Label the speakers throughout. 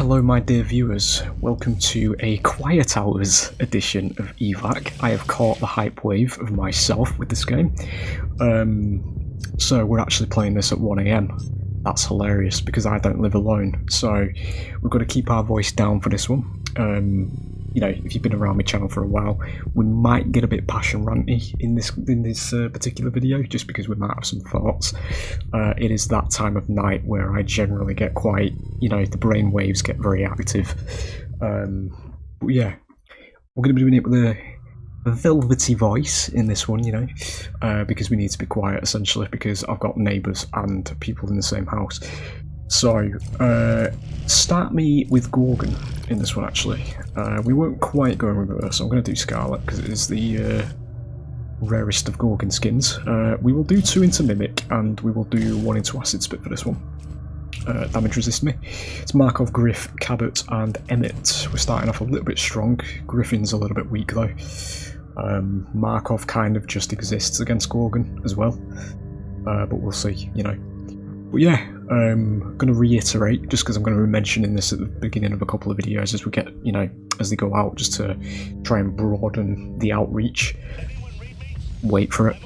Speaker 1: Hello my dear viewers, welcome to a quiet hours edition of Evac. I have caught the hype wave of myself with this game. So we're actually playing this at 1 AM. That's hilarious because I don't live alone, so we've got to keep our voice down for this one. You know, if you've been around my channel for a while, we might get a bit passion ranty in this particular video, just because we might have some thoughts. It is that time of night where I generally get quite, you know, the brain waves get very active. But yeah, we're going to be doing it with a velvety voice in this one, you know, because we need to be quiet essentially, because I've got neighbours and people in the same house. So, start me with Gorgon in this one actually. We won't quite go in reverse, so I'm going to do Scarlet because it is the rarest of Gorgon skins. We will do 2 into Mimic and we will do 1 into Acid Spit for this one. Damage resist me. It's Markov, Griff, Cabot and Emmett. We're starting off a little bit strong. Griffin's a little bit weak though. Markov kind of just exists against Gorgon as well. But we'll see, you know. But yeah, I'm going to reiterate, just because I'm going to be mentioning this at the beginning of a couple of videos as we get, you know, as they go out, just to try and broaden the outreach. Wait for it.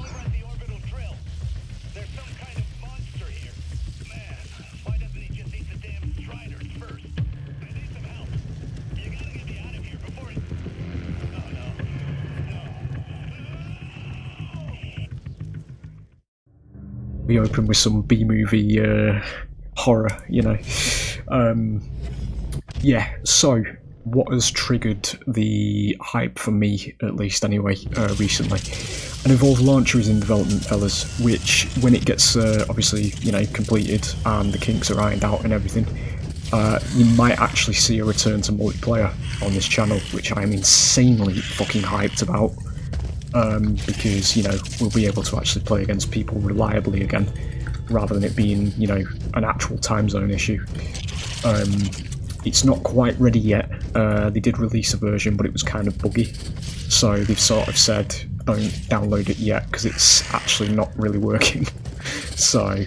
Speaker 1: We open with some B-movie horror, you know. Yeah, so what has triggered the hype for me, at least anyway, recently? An Evolved launcher is in development, fellas, which when it gets obviously, you know, completed and the kinks are ironed out and everything, you might actually see a return to multiplayer on this channel, which I'm insanely fucking hyped about. Because, you know, we'll be able to actually play against people reliably again, rather than it being, you know, an actual time zone issue. It's not quite ready yet. They did release a version, but it was kind of buggy. So they've sort of said, don't download it yet, because it's actually not really working. So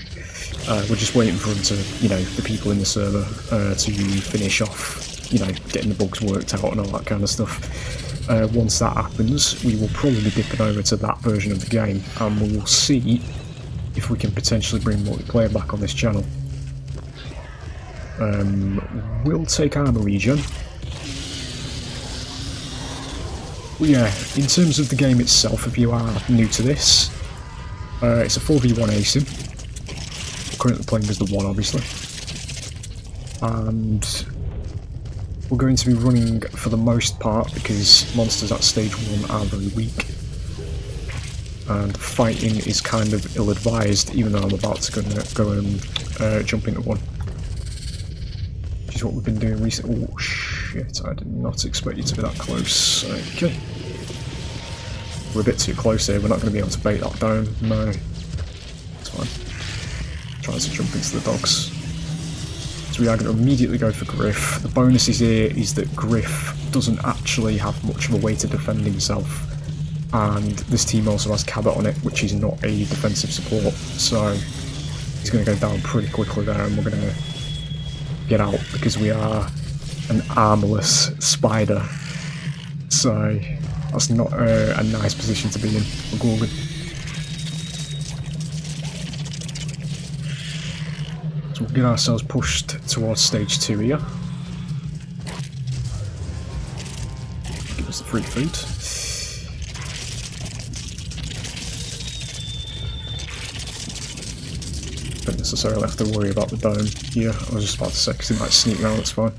Speaker 1: we're just waiting for them to, you know, the people in the server to finish off, you know, getting the bugs worked out and all that kind of stuff. Once that happens, we will probably be dipping over to that version of the game, and we will see if we can potentially bring multiplayer back on this channel. We'll take armor regen. Well, yeah, in terms of the game itself, if you are new to this, it's a 4v1 asim. We're currently playing as the 1, obviously. And we're going to be running for the most part because monsters at stage 1 are very weak. And fighting is kind of ill-advised, even though I'm about to go and jump into one. Which is what we've been doing recently. Oh shit, I did not expect you to be that close. Okay. We're a bit too close here, we're not going to be able to bait that down. No. That's fine. Tries to jump into the dogs. So we are going to immediately go for Griff. The bonuses here is that Griff doesn't actually have much of a way to defend himself. And this team also has Cabot on it, which is not a defensive support. So he's going to go down pretty quickly there, and we're going to get out because we are an armorless spider. So that's not a nice position to be in for Gorgon. So we'll get ourselves pushed towards stage 2 here. Give us the free food. Don't necessarily have to worry about the dome here. I was just about to say, because it might sneak around, that's fine.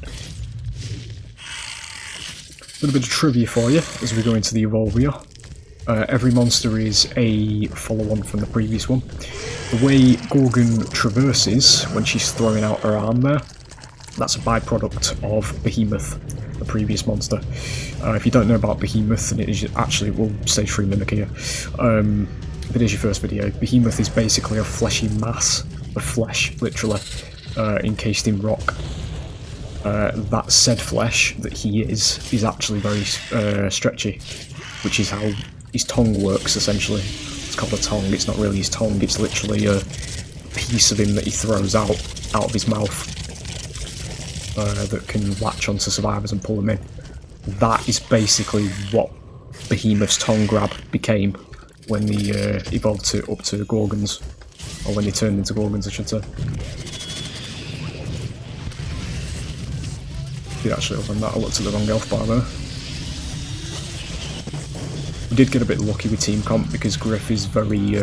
Speaker 1: A little bit of trivia for you as we go into the Evolve here. Every monster is a follow-on from the previous one. The way Gorgon traverses when she's throwing out her arm there, that's a byproduct of Behemoth, the previous monster. If you don't know about Behemoth, and it is actually, we'll stage 3 Mimic here. If it is your first video, Behemoth is basically a fleshy mass of flesh, literally, encased in rock. That said flesh that he is actually very stretchy, which is how his tongue works essentially. It's called a tongue, it's not really his tongue, it's literally a piece of him that he throws out of his mouth. that can latch onto survivors and pull them in. That is basically what Behemoth's tongue grab became when they evolved up to Gorgons, or when they turned into Gorgons, I should say. Did actually open that, I looked at the wrong health bar there. We did get a bit lucky with team comp because Griff is very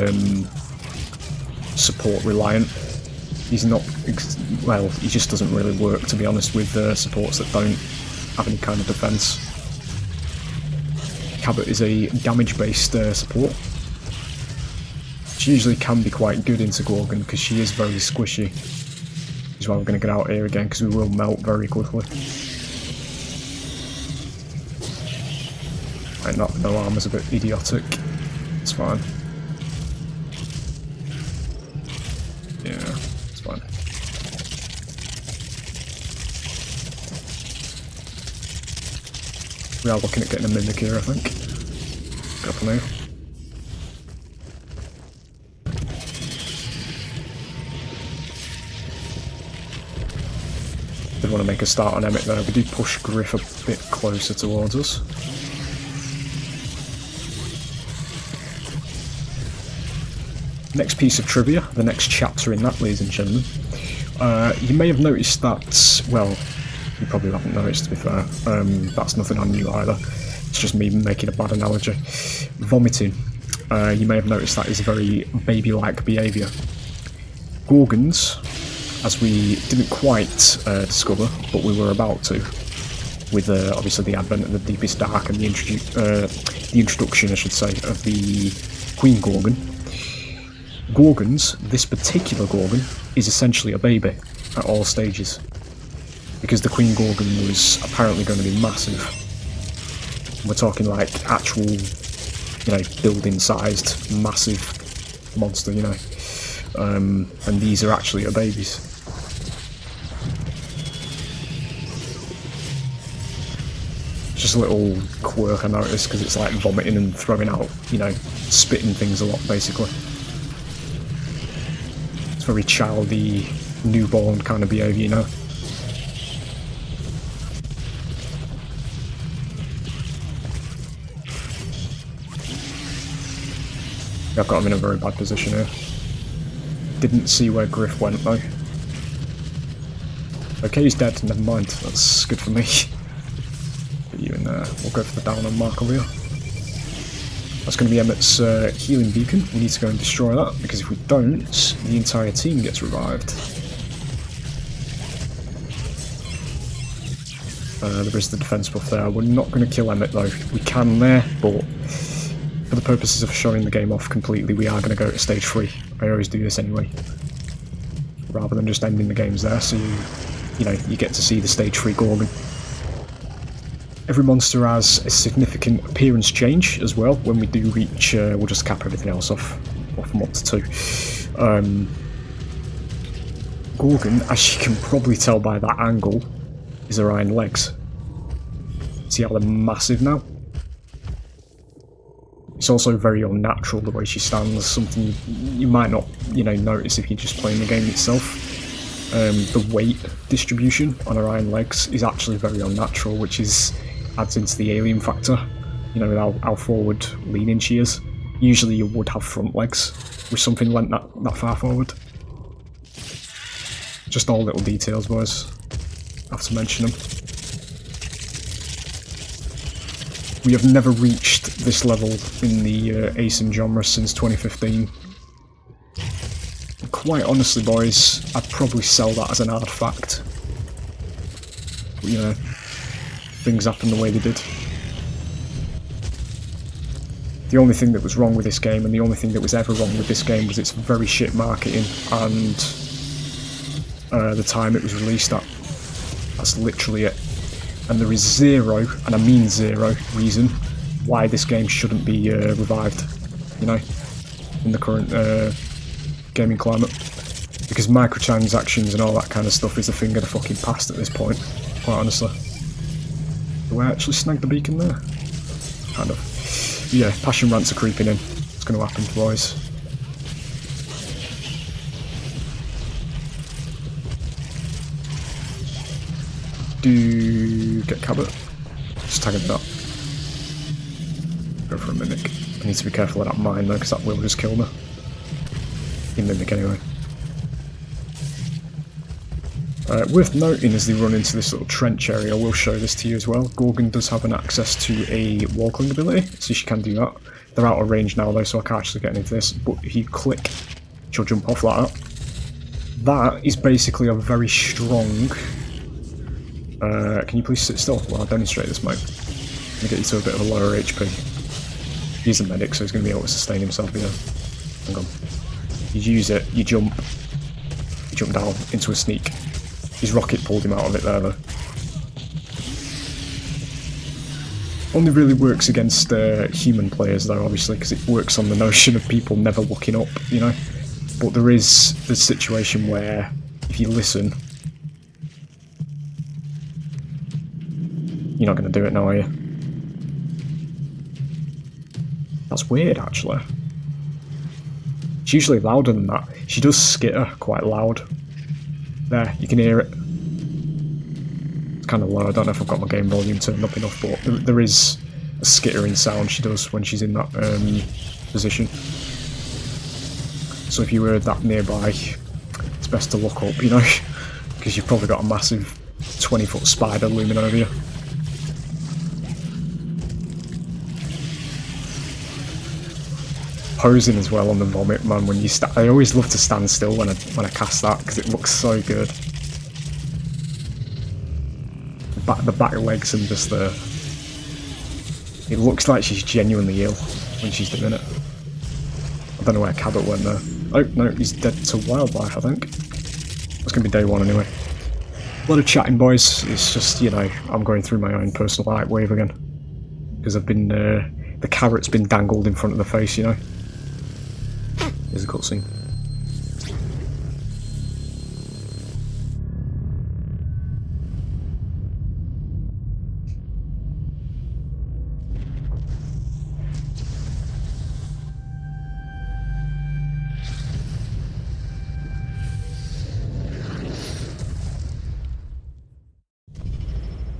Speaker 1: support reliant. He's not, well, he just doesn't really work, to be honest, with supports that don't have any kind of defense. Cabot is a damage-based support. She usually can be quite good into Gorgon because she is very squishy. Which is why we're going to get out here again, because we will melt very quickly. Right, no armor's a bit idiotic. It's fine. Yeah, it's fine. We are looking at getting a mimic here, I think. Go for now. Did want to make a start on Emmett though. We do push Griff a bit closer towards us. Next piece of trivia, the next chapter in that, ladies and gentlemen. You may have noticed that, well, you probably haven't noticed, to be fair. That's nothing I knew either. It's just me making a bad analogy. Vomiting. You may have noticed that is a very baby-like behaviour. Gorgons, as we didn't quite discover, but we were about to, with obviously the advent of the Deepest Dark and the introduction, I should say, of the Queen Gorgon. Gorgons, this particular Gorgon, is essentially a baby at all stages. Because the Queen Gorgon was apparently going to be massive. We're talking like actual, you know, building-sized, massive monster, you know. And these are actually her babies. Just a little quirk I noticed, because it's like vomiting and throwing out, you know, spitting things a lot, basically. It's very childy, newborn kind of behaviour, you know. I've got him in a very bad position here. Didn't see where Griff went though. Okay, he's dead, never mind, that's good for me. Put you in there, we'll go for the down on mark over here. That's going to be Emmett's healing beacon. We need to go and destroy that, because if we don't, the entire team gets revived. There is the defense buff there. We're not going to kill Emmett though. We can there, but for the purposes of showing the game off completely, we are going to go to stage 3. I always do this anyway, rather than just ending the games there, so you know, you get to see the stage 3 Gorgon. Every monster has a significant appearance change as well. When we do reach, we'll just cap everything else off from up to 2. Gorgon, as you can probably tell by that angle, is her iron legs. See how they're massive now? It's also very unnatural the way she stands, something you might not, you know, notice if you're just playing the game itself. The weight distribution on her iron legs is actually very unnatural, which adds into the alien factor, you know, with how forward leaning she is. Usually you would have front legs with something lent that far forward. Just all little details, boys. I have to mention them. We have never reached this level in the ASIM genre since 2015. Quite honestly, boys, I'd probably sell that as an artifact. But, you know, things happen the way they did. The only thing that was wrong with this game, and the only thing that was ever wrong with this game, was its very shit marketing and the time it was released at. That's literally it. And there is zero, and I mean zero, reason why this game shouldn't be revived, you know, in the current gaming climate. Because microtransactions and all that kind of stuff is a thing of the fucking past at this point, quite honestly. Do I actually snag the beacon there? Kind of. Yeah, passion rants are creeping in. It's going to happen, boys. do get Cabot. Just tag him that. Go for a Mimic. I need to be careful of that mine though, because that will just kill me. In Mimic anyway. Worth noting as they run into this little trench area, I will show this to you as well. Gorgon does have an access to a wall cling ability, so she can do that. They're out of range now though, so I can't actually get into this, but if you click, she'll jump off like that. That is basically a very strong... can you please sit still while I demonstrate this, mate? Let me get you to a bit of a lower HP. He's a medic, so he's going to be able to sustain himself here. Hang on. You use it, you jump down into a sneak. His rocket pulled him out of it there though. Only really works against human players though, obviously, because it works on the notion of people never looking up, you know. But there is the situation where, if you listen, you're not going to do it now, are you? That's weird, actually. It's usually louder than that. She does skitter quite loud. There, you can hear it. It's kind of low. I don't know if I've got my game volume turned up enough, but there is a skittering sound she does when she's in that position. So if you were that nearby, it's best to look up, you know, because you've probably got a massive 20-foot spider looming over you. Posing as well on the vomit, man. When you I always love to stand still when I cast that because it looks so good. The back legs and just the... It looks like she's genuinely ill when she's doing it. I don't know where Cabot went there. Oh no, he's dead to wildlife, I think. That's gonna be day one anyway. A lot of chatting, boys. It's just, you know, I'm going through my own personal hype wave again because I've been the carrot's been dangled in front of the face, you know. Here's a cutscene.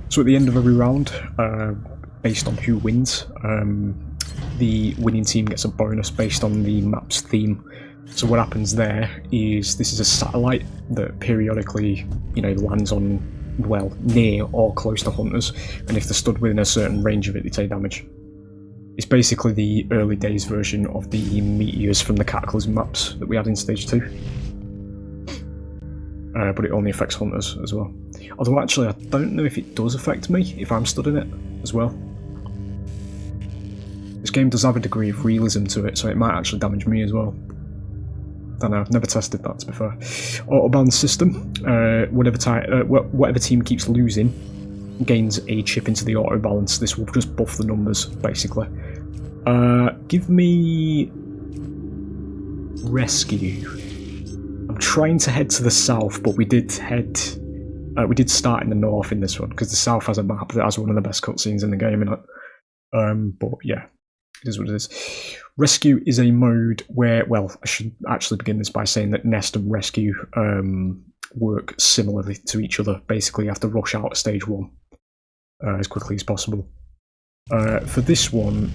Speaker 1: So at the end of every round, based on who wins, the winning team gets a bonus based on the map's theme. So what happens there is this is a satellite that periodically, you know, lands on, well, near or close to hunters, and if they're stood within a certain range of it, they take damage. It's basically the early days version of the meteors from the Cataclysm maps that we had in Stage 2. But it only affects hunters as well. Although actually I don't know if it does affect me if I'm stood in it as well. This game does have a degree of realism to it, so it might actually damage me as well. Don't know, I've never tested that to be fair. Autobalance system, whatever team keeps losing gains a chip into the auto balance. This will just buff the numbers, basically. Give me rescue. I'm trying to head to the south, but we did start in the north in this one, because the south has a map that has one of the best cutscenes in the game in it. But yeah, it is what it is. Rescue is a mode where, well, I should actually begin this by saying that Nest and Rescue work similarly to each other. Basically, you have to rush out of stage 1 as quickly as possible. For this one,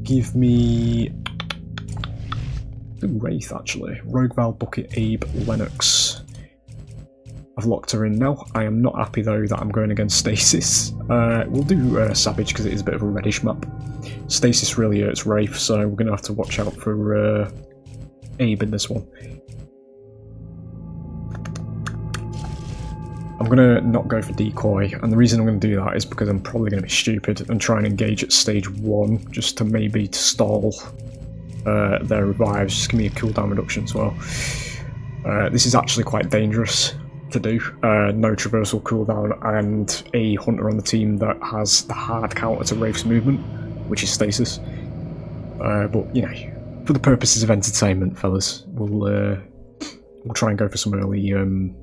Speaker 1: give me... Wraith, actually. Rogue Val, Bucket, Abe, Lennox. I've locked her in now. I am not happy though that I'm going against Stasis. We'll do Savage because it is a bit of a reddish map. Stasis really hurts Wraith, so we're going to have to watch out for Abe in this one. I'm going to not go for Decoy, and the reason I'm going to do that is because I'm probably going to be stupid and try and engage at stage 1 just to maybe stall their revives. Just give me a cooldown reduction as well. This is actually quite dangerous to do. No traversal cooldown and a hunter on the team that has the hard counter to Wraith's movement, which is Stasis. But you know, for the purposes of entertainment, fellas, we'll try and go for some early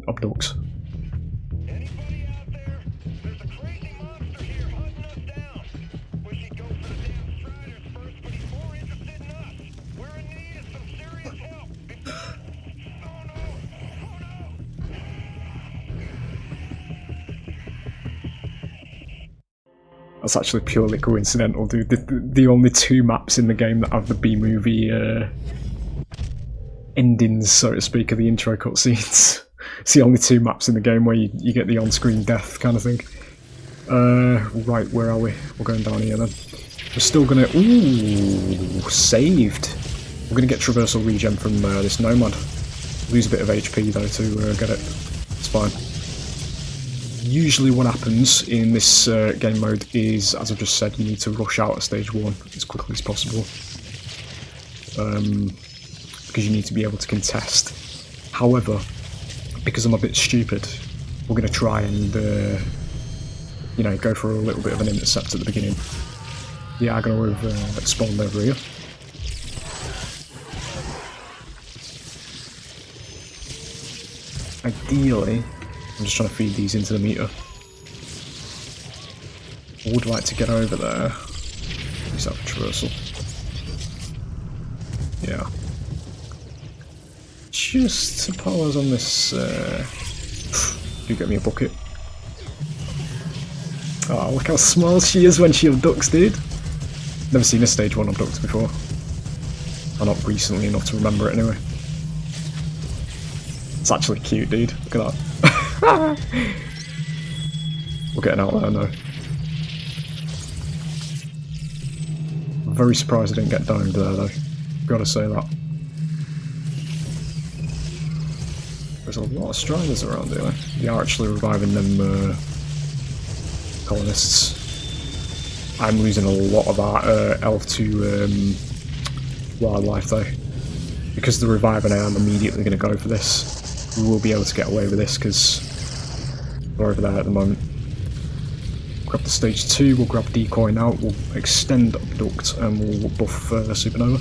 Speaker 1: abducts. That's actually purely coincidental, dude. The only 2 maps in the game that have the B-movie endings, so to speak, of the intro cutscenes. It's the only 2 maps in the game where you get the on-screen death kind of thing. Right, where are we? We're going down here then. We're still gonna... Ooh, saved. We're gonna get traversal regen from this Nomad. Lose a bit of HP though to get it. It's fine. Usually what happens in this game mode is, as I've just said, you need to rush out of stage 1 as quickly as possible. Because you need to be able to contest. However, because I'm a bit stupid, we're going to try and, you know, go for a little bit of an intercept at the beginning. The aggro have spawned over here. Ideally, I'm just trying to feed these into the meter. I would like to get over there. Use that for traversal. Yeah. Just to pause on this. Do get me a bucket. Oh, look how small she is when she abducts, dude. Never seen a stage 1 abduct before. Or not recently enough to remember it anyway. It's actually cute, dude. Look at that. We're getting out there now. I'm very surprised I didn't get downed there though. Gotta say that. There's a lot of Striders around here. They are actually reviving them colonists. I'm losing a lot of that elf to wildlife though. Because they're reviving, I am immediately going to go for this. We will be able to get away with this because we're over there at the moment. Grab the stage 2, we'll grab decoy now, we'll extend abduct and we'll buff supernova.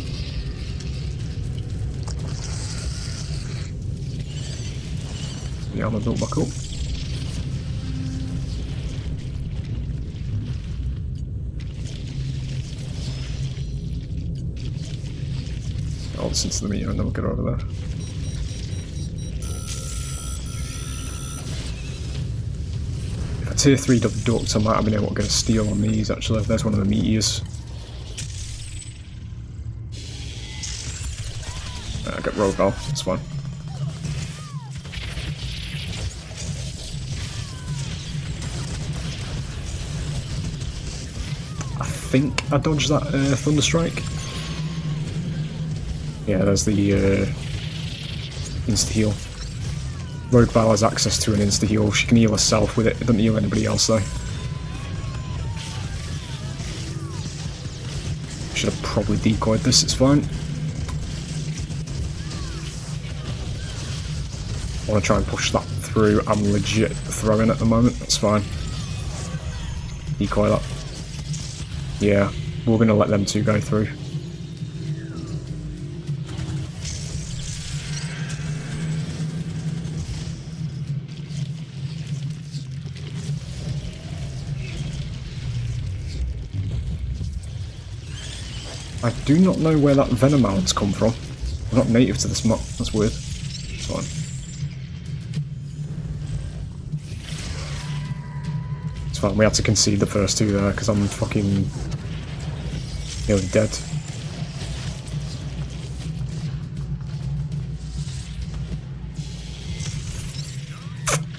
Speaker 1: The armor built back up. All this into the meter and then we'll get over there. If I tier 3'd abduct, I might have been able to get a steal on these actually. There's one of the meteors. I get rogue bell, that's fine. I think I dodged that Thunderstrike. Yeah, there's the insta-heal. Rogue Belle has access to an insta-heal. She can heal herself with it. It doesn't heal anybody else though. Should have probably decoyed this, it's fine. I want to try and push that through. I'm legit throwing at the moment, that's fine. Decoy that. Yeah, we're going to let them 2 go through. I do not know where that venom mount's come from. I'm not native to this map, that's weird. It's fine. It's fine, we had to concede the first 2 there because I'm fucking nearly dead.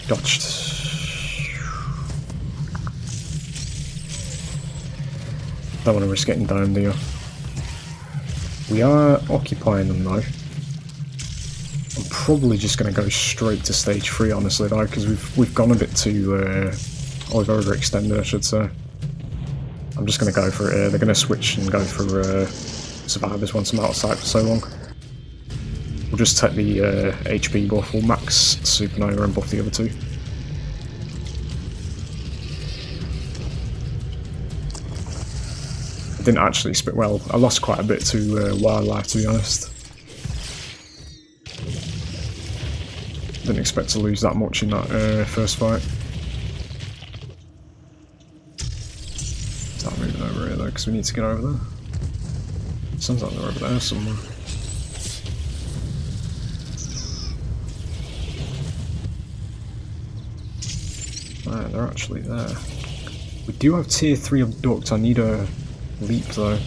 Speaker 1: Dodged. Don't want to risk getting down, do you? We are occupying them though. I'm probably just going to go straight to stage 3 honestly though, because we've gone a bit too, we've overextended I should say. I'm just going to go for it. They're going to switch and go for survivors once I'm out of sight for so long. We'll just take the HP buff, we'll max supernova and buff the other 2. Didn't actually spit well. I lost quite a bit to wildlife to be honest. Didn't expect to lose that much in that first fight. Start moving over here though because we need to get over there. Sounds like they're over there somewhere. Ah, they're actually there. We do have tier 3 of duct. I need a leap though.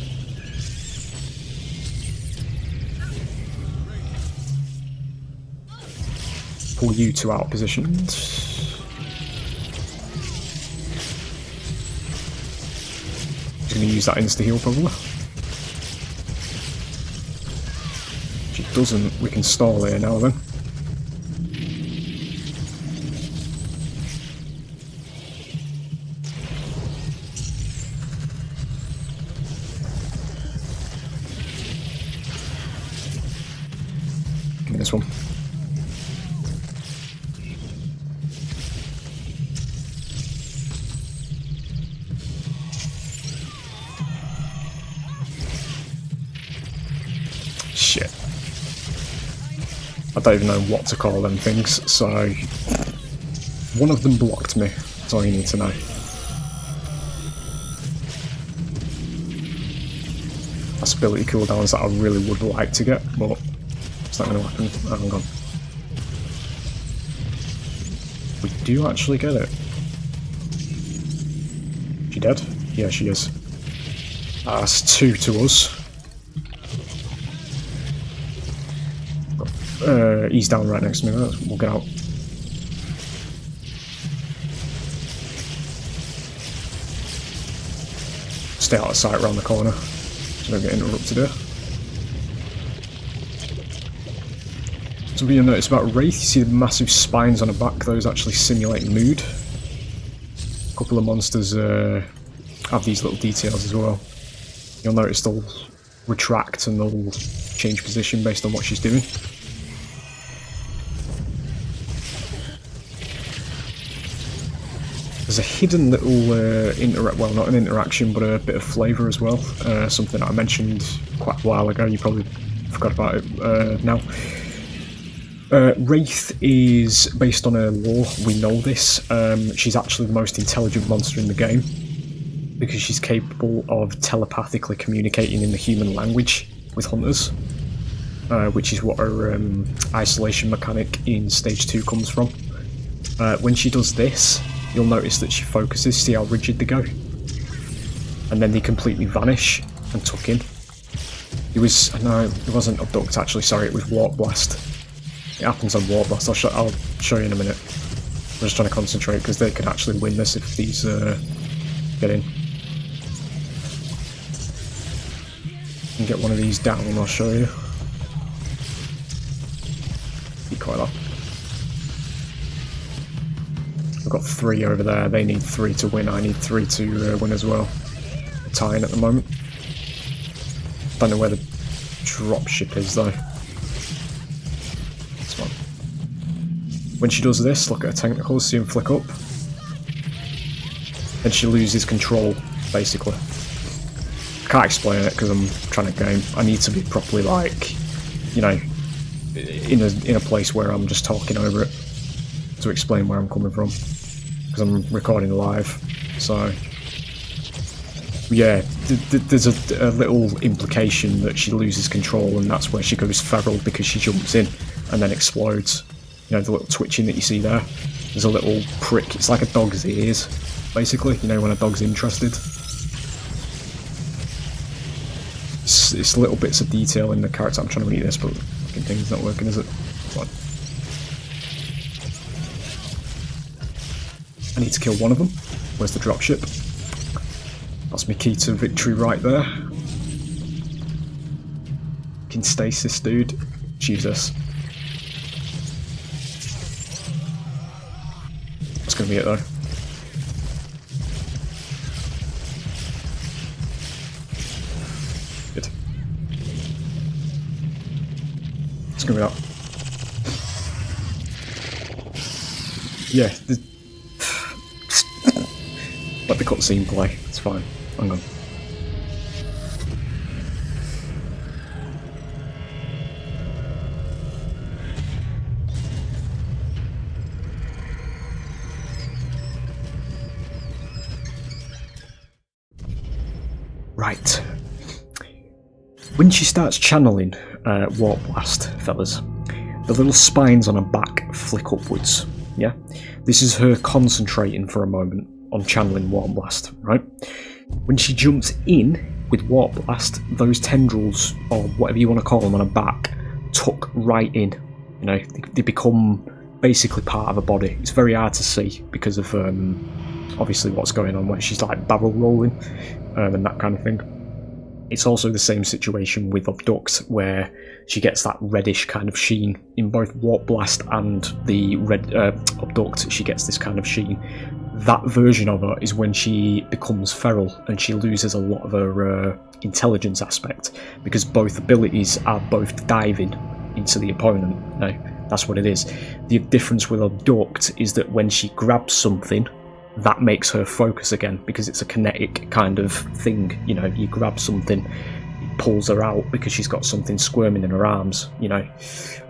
Speaker 1: Pull you two out of positions. She's going to use that insta-heal probably. If she doesn't, we can stall here now then. Give me this one. Shit. I don't even know what to call them things, so one of them blocked me. That's all you need to know. That's ability cooldowns that I really would like to get, but it's not going to happen. Oh, hang on. We do actually get it. She dead? Yeah, she is. That's 2 to us. He's down right next to me. We'll get out. Stay out of sight around the corner so don't get interrupted here. Something you'll notice about Wraith, you see the massive spines on her back, those actually simulate mood. A couple of monsters have these little details as well. You'll notice they'll retract and they'll change position based on what she's doing. There's a hidden little well, not an interaction, but a bit of flavour as well. Something that I mentioned quite a while ago. You probably forgot about it now. Wraith is based on her lore. We know this. She's actually the most intelligent monster in the game because she's capable of telepathically communicating in the human language with hunters, which is what her isolation mechanic in stage 2 comes from. When she does this, you'll notice that she focuses, see how rigid they go? And then they completely vanish and tuck in. It was, no, it wasn't Abduct actually, sorry, it was Warp Blast. It happens on Warp Blast, I'll show you in a minute. I'm just trying to concentrate because they can actually win this if these get in. And get one of these down and I'll show you. Be quite up. I've got 3 over there, they need 3 to win, I need 3 to win as well. We're tying at the moment. Don't know where the dropship is though. This one. When she does this, look at her tentacles, see them flick up. And she loses control, basically. I can't explain it because I'm trying to game. I need to be properly like, you know, in a place where I'm just talking over it to explain where I'm coming from. Because I'm recording live, so yeah, there's a little implication that she loses control and that's where she goes feral because she jumps in and then explodes. You know, the little twitching that you see there, there's a little prick, it's like a dog's ears, basically, you know, when a dog's interested. It's little bits of detail in the character. I'm trying to read this, but fucking thing's not working, is it? Come on. I need to kill one of them. Where's the dropship? That's my key to victory right there. Fucking stasis, dude. Jesus. That's gonna be it though. Good. It's gonna be that. Yeah. Let the cutscene play, it's fine. Hang on. Right. When she starts channeling Warp Blast, fellas, the little spines on her back flick upwards, yeah? This is her concentrating for a moment. on channeling Warp Blast, right? When she jumps in with Warp Blast, those tendrils, or whatever you want to call them on her back, tuck right in. You know, they become basically part of her body. It's very hard to see because of obviously what's going on where she's like barrel rolling and that kind of thing. It's also the same situation with Abduct, where she gets that reddish kind of sheen. In both Warp Blast and the red Abduct, she gets this kind of sheen. That version of her is when she becomes feral and she loses a lot of her intelligence aspect, because both abilities are both diving into the opponent. No, that's what it is. The difference with Abduct is that when she grabs something, that makes her focus again, because it's a kinetic kind of thing. You know, you grab something, it pulls her out because she's got something squirming in her arms, you know,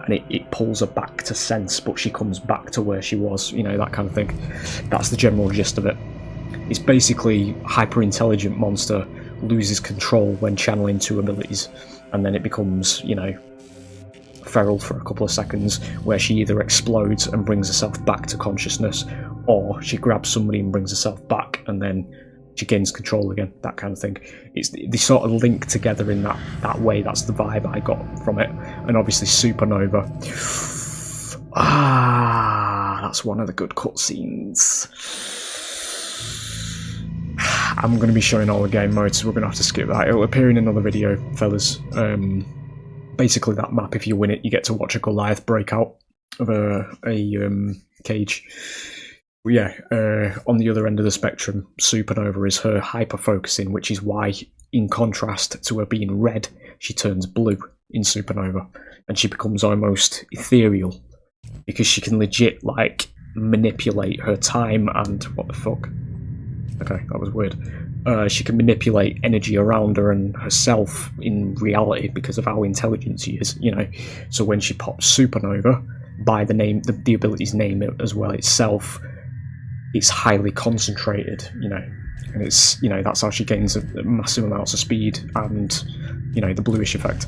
Speaker 1: and it pulls her back to sense, but she comes back to where she was, you know, that kind of thing. That's the general gist of it. It's basically hyper-intelligent monster loses control when channeling two abilities, and then it becomes, you know, feral for a couple of seconds, where she either explodes and brings herself back to consciousness, or she grabs somebody and brings herself back and then she gains control again, that kind of thing. They sort of link together in that way. That's the vibe I got from it. And obviously Supernova, that's one of the good cutscenes. I'm going to be showing all the game modes, so we're going to have to skip that. It'll appear in another video, fellas. Basically that map, if you win it, you get to watch a Goliath break out of a cage. But yeah, on the other end of the spectrum, Supernova is her hyper-focusing, which is why, in contrast to her being red, she turns blue in Supernova, and she becomes almost ethereal, because she can legit, like, manipulate her time and... what the fuck? Okay, that was weird. She can manipulate energy around her and herself in reality because of how intelligent she is, you know. So when she pops Supernova, by the name, the ability's name as well itself, it's highly concentrated, you know. And it's, you know, that's how she gains a massive amounts of speed and, you know, the bluish effect.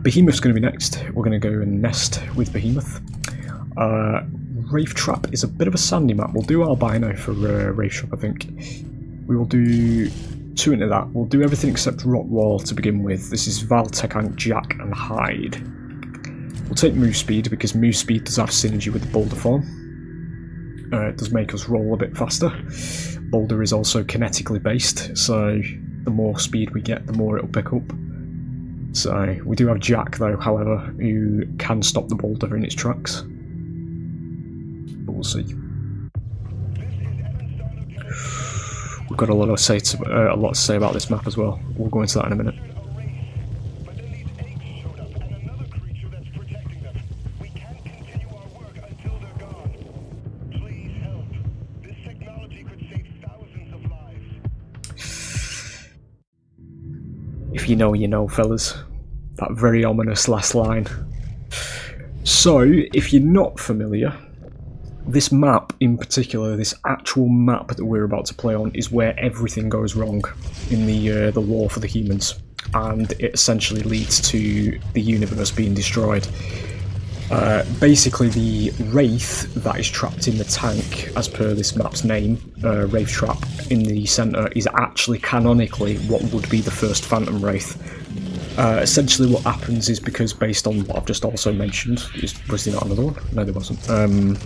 Speaker 1: Behemoth's going to be next. We're going to go and nest with Behemoth. Wraith Trap is a bit of a sandy map. We'll do Albino for Wraith Trap, I think. We will do 2 into that. We'll do everything except Rock Wall to begin with. This is Valtech, Jack and Hyde. We'll take Move Speed because Move Speed does have synergy with the Boulder form. It does make us roll a bit faster. Boulder is also kinetically based, so the more speed we get, the more it'll pick up. So we do have Jack though, however, who can stop the Boulder in its tracks. But we'll see. We've got a lot to say about this map as well. We'll go into that in a minute. If you know, you know, fellas. That very ominous last line. So, if you're not familiar, this map in particular, this actual map that we're about to play on, is where everything goes wrong in the lore for the humans, and it essentially leads to the universe being destroyed. Basically, the Wraith that is trapped in the tank, as per this map's name, Wraith Trap, in the centre, is actually canonically what would be the first Phantom Wraith. Essentially what happens is, because based on what I've just also mentioned, was there not another one? No, there wasn't.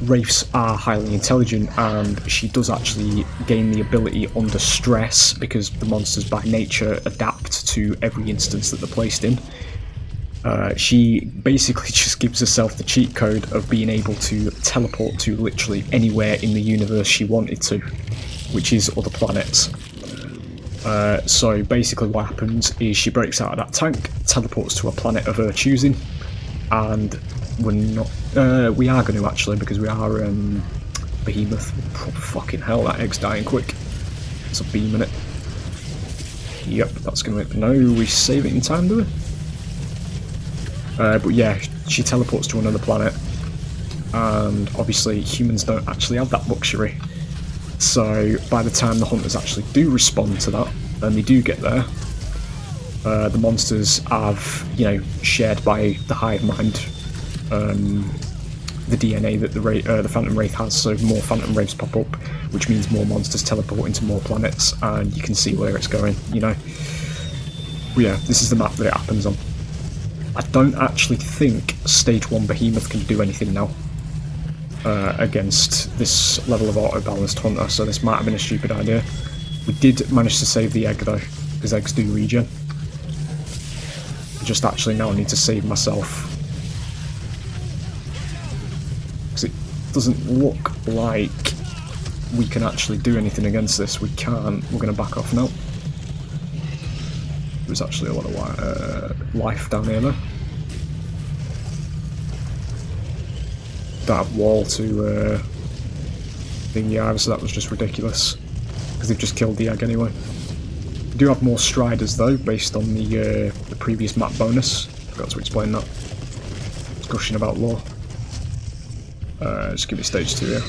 Speaker 1: Wraiths are highly intelligent, and she does actually gain the ability under stress, because the monsters by nature adapt to every instance that they're placed in. She basically just gives herself the cheat code of being able to teleport to literally anywhere in the universe she wanted to, which is other planets. So basically what happens is she breaks out of that tank, teleports to a planet of her choosing, and we're not... we are going to actually, because we are Behemoth. Oh, fucking hell, that egg's dying quick. It's a beam in it. Yep, that's going to... No, we save it in time, do we? But yeah, she teleports to another planet, and obviously humans don't actually have that luxury. So by the time the hunters actually do respond to that, and they do get there, the monsters have, you know, shared by the hive mind the DNA that the Phantom Wraith has, so more Phantom Wraiths pop up, which means more monsters teleport into more planets, and you can see where it's going, you know. But yeah, this is the map that it happens on. I don't actually think Stage 1 Behemoth can do anything now against this level of auto-balanced Hunter, so this might have been a stupid idea. We did manage to save the egg though, because eggs do regen. I just actually now need to save myself, because it doesn't look like we can actually do anything against this. We can't. We're going to back off now. There's actually a lot of life down here though. That wall to thingy either, so that was just ridiculous, because they've just killed the egg anyway. We do have more Striders though, based on the previous map bonus. Forgot to explain that. It's gushing about lore. Just give me stage 2 here.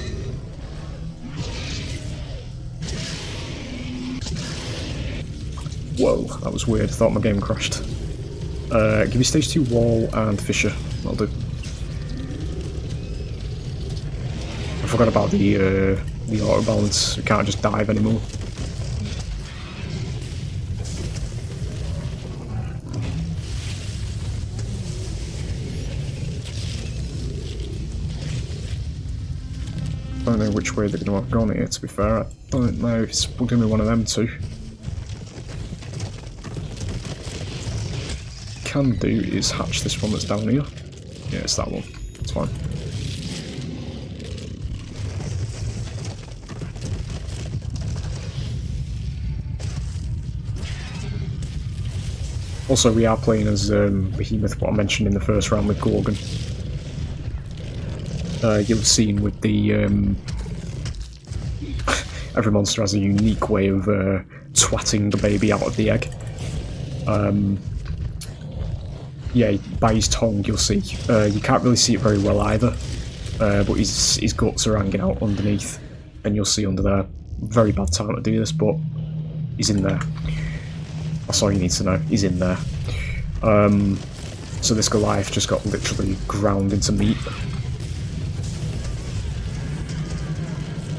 Speaker 1: Whoa, that was weird. I thought my game crashed. Give me stage 2 wall and Fissure. That'll do. I forgot about the auto balance. We can't just dive anymore. I don't know which way they're going to have gone here, to be fair. I don't know if it's going to be one of them two. Can do is hatch this one that's down here. Yeah, it's that one. It's fine. Also, we are playing as Behemoth, what I mentioned in the first round with Gorgon. You'll have seen with the every monster has a unique way of twatting the baby out of the egg. Yeah, by his tongue you'll see. You can't really see it very well either, but his guts are hanging out underneath, and you'll see under there. Very bad time to do this, but he's in there. That's all you need to know. He's in there. So this Goliath just got literally ground into meat.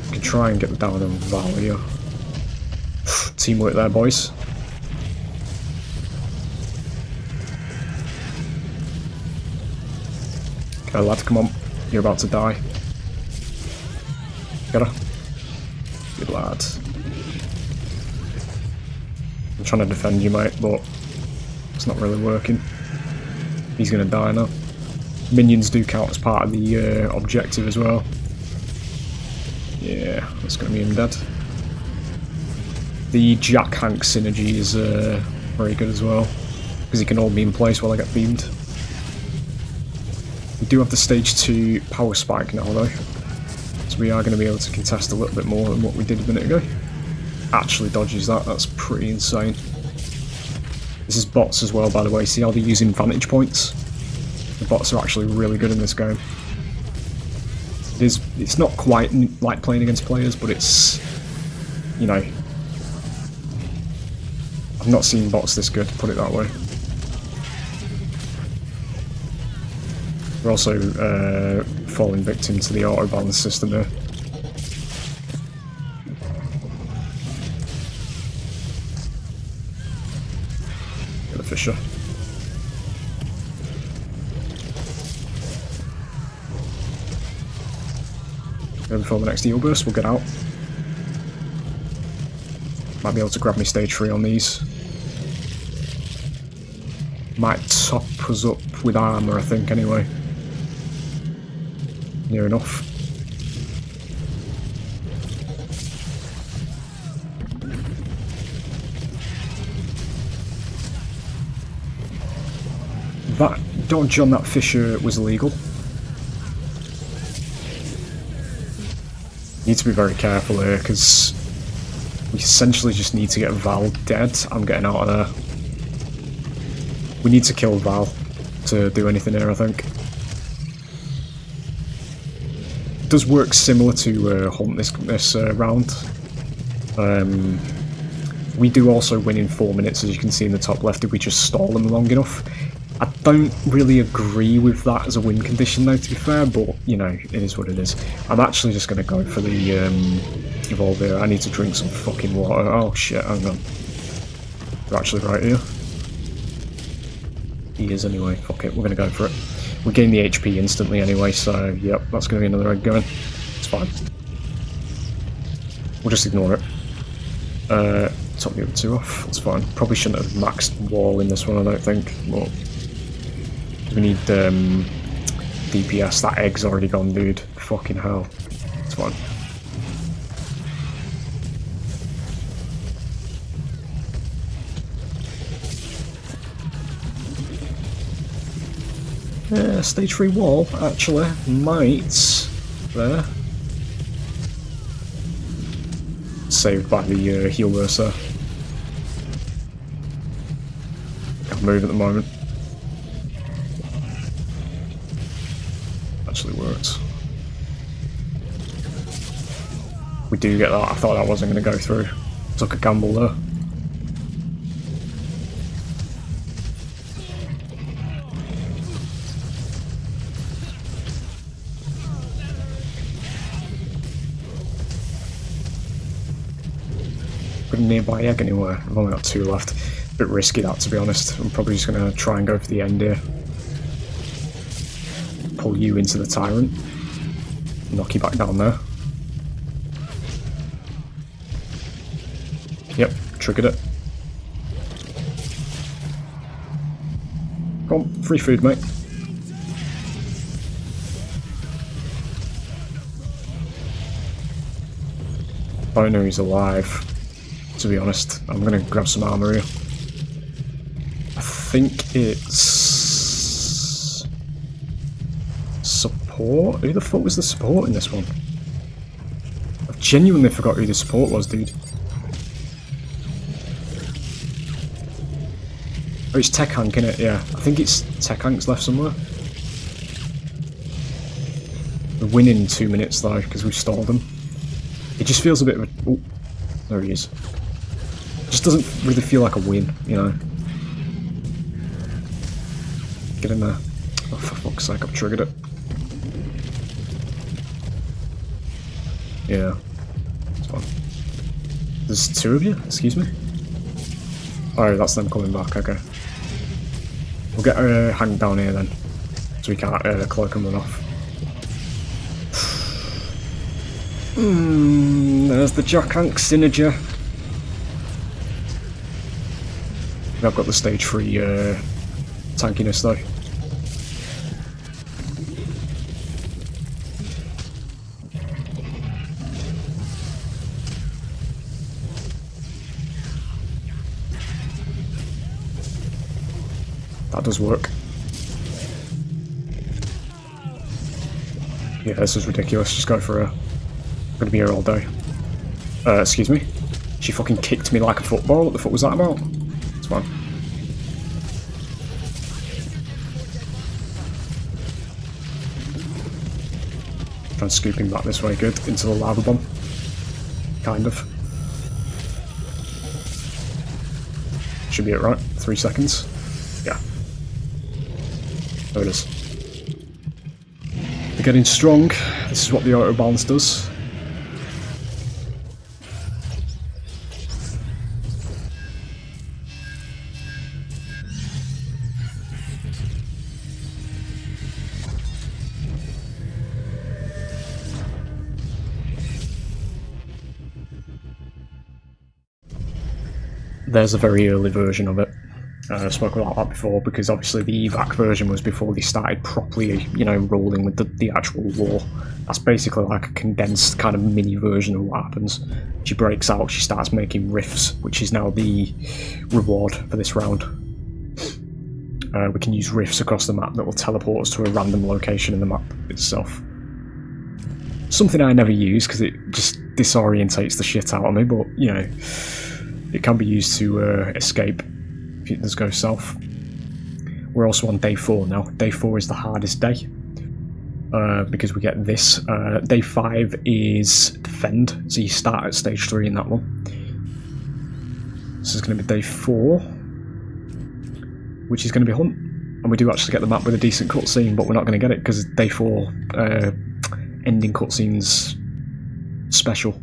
Speaker 1: We can try and get the down on Val here. Teamwork there, boys. Okay, lad, come on. You're about to die. Get her. Good lad. I'm trying to defend you, mate, but it's not really working. He's gonna die now. Minions do count as part of the objective as well. Yeah, that's gonna be him dead. The Jack Hank synergy is very good as well, because he can hold me in place while I get beamed. We do have the stage 2 power spike now though, so we are going to be able to contest a little bit more than what we did a minute ago. Actually dodges that, that's pretty insane. This is bots as well, by the way. See how they're using vantage points? The bots are actually really good in this game. It's not quite like playing against players, but it's, you know, I've not seen bots this good, put it that way. We're also falling victim to the auto balance system here. Get the Fissure. Go before the next eel burst, we'll get out. Might be able to grab me stage 3 on these. Might top us up with armour, I think, anyway. Near enough. That dodge on that Fissure was illegal. Need to be very careful here, because we essentially just need to get Val dead. I'm getting out of there. We need to kill Val to do anything here, I think. It does work similar to Hunt this round. We do also win in 4 minutes, as you can see in the top left, if we just stall them long enough.
Speaker 2: I don't really agree with that as a win condition though, to be fair, but, you know, it is what it is. I'm actually just going to go for the evolve here. I need to drink some fucking water. Oh shit, hang on. We're actually right here. He is anyway. Fuck it, we're going to go for it. We gain the HP instantly anyway, so yep, that's going to be another egg going. It's fine. We'll just ignore it. Top the other two off, that's fine. Probably shouldn't have maxed wall in this one, I don't think. But we need DPS. That egg's already gone, dude. Fucking hell. It's fine. Yeah, stage 3 wall, actually, might... There. Saved by the heal burster. Can't move at the moment. Actually works. We do get that. I thought that wasn't going to go through. Took a gamble there. Got a nearby egg anywhere. I've only got 2 left. A bit risky that, to be honest. I'm probably just going to try and go for the end here. Pull you into the tyrant. Knock you back down there. Yep, triggered it. Come on, free food, mate. I don't know he's alive, to be honest. I'm gonna grab some armor here. I think it's... support? Who the fuck was the support in this one? I've genuinely forgot who the support was, dude. Oh, it's Tech Hank, innit? Yeah, I think it's Tech Hank's left somewhere. We're winning in 2 minutes though, because we've stalled them. It just feels a bit of a... Oh, there he is. It just doesn't really feel like a win, you know? Get in there. Oh, for fuck's sake, I've triggered it. Yeah. It's fine. There's 2 of you? Excuse me? Oh, that's them coming back, okay. We'll get Hank down here then. So we can't cloak and run off. There's the Jack Hank synergy. I've got the stage 3 tankiness though. That does work. Yeah, this is ridiculous. Just go for her. I'm gonna be here all day. Excuse me? She fucking kicked me like a football. What the fuck was that about? It's fine. Try and scoop him back this way, good. Into the lava bomb. Kind of. Should be it, right? 3 seconds. Yeah. There it is. They're getting strong. This is what the auto balance does. There's a very early version of it. I spoke about that before because obviously the evac version was before they started properly, you know, rolling with the actual war. That's basically like a condensed kind of mini version of what happens. She breaks out, she starts making rifts, which is now the reward for this round. We can use rifts across the map that will teleport us to a random location in the map itself. Something I never use because it just disorientates the shit out of me, but, you know, it can be used to escape if it does go south. We're also on day 4 now. Day 4 is the hardest day because we get this. Day 5 is defend, so you start at stage 3 in that one. This is going to be day 4, which is going to be hunt. And we do actually get the map with a decent cutscene, but we're not going to get it because day 4 ending cutscene's special.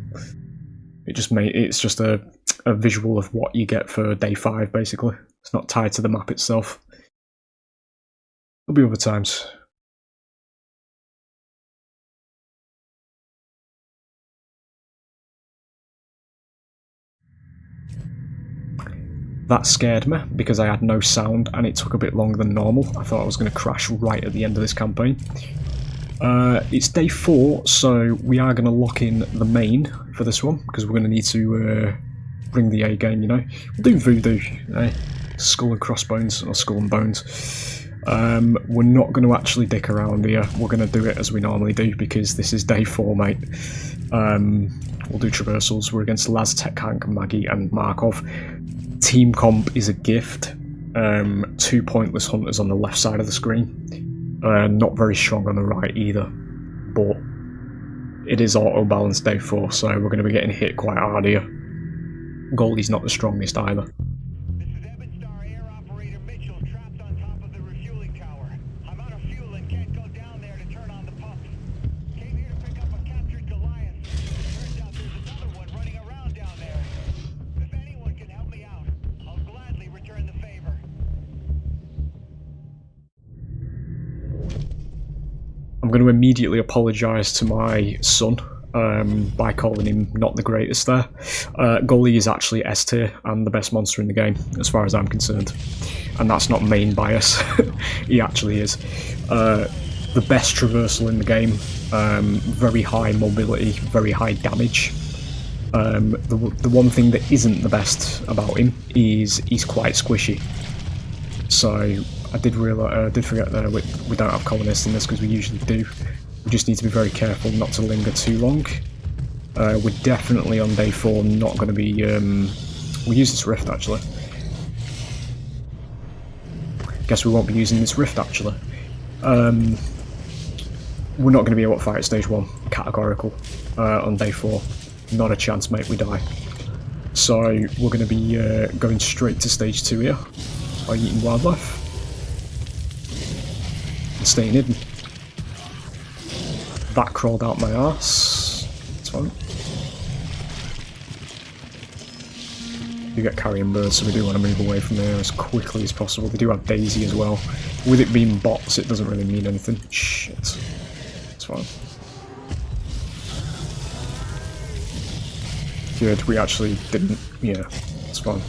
Speaker 2: It's just a visual of what you get for day 5, basically. It's not tied to the map itself. There'll be other times. That scared me because I had no sound and it took a bit longer than normal. I thought I was going to crash right at the end of this campaign. It's day 4, so we are going to lock in the main for this one because we're going to need to bring the A game, you know. We'll do voodoo, skull and crossbones, or skull and bones. We're not going to actually dick around here. We're going to do it as we normally do because this is day 4, mate. We'll do traversals. We're against Laz, Tech Hank, Maggie, and Markov. Team comp is a gift. 2 pointless hunters on the left side of the screen. Not very strong on the right either. But it is auto-balanced day 4, so we're going to be getting hit quite hard here. Goldie's not the strongest either. I'm going to immediately apologise to my son by calling him not the greatest there. Gully is actually S tier and the best monster in the game, as far as I'm concerned. And that's not main bias, he actually is. The best traversal in the game, very high mobility, very high damage. The one thing that isn't the best about him is he's quite squishy. So I did forget that we don't have colonists in this because we usually do. We just need to be very careful not to linger too long. We're definitely on day 4 not going to be... we'll use this rift actually. Guess we won't be using this rift actually. We're not going to be able to fight at stage 1, categorical, on day 4. Not a chance, mate, we die. So we're going to be going straight to stage 2 here by eating wildlife and staying hidden. That crawled out my arse. It's fine. You get carrion birds, so we do want to move away from there as quickly as possible. They do have Daisy as well. With it being bots, it doesn't really mean anything. Shit. It's fine. Good, we actually didn't. Yeah, it's fine.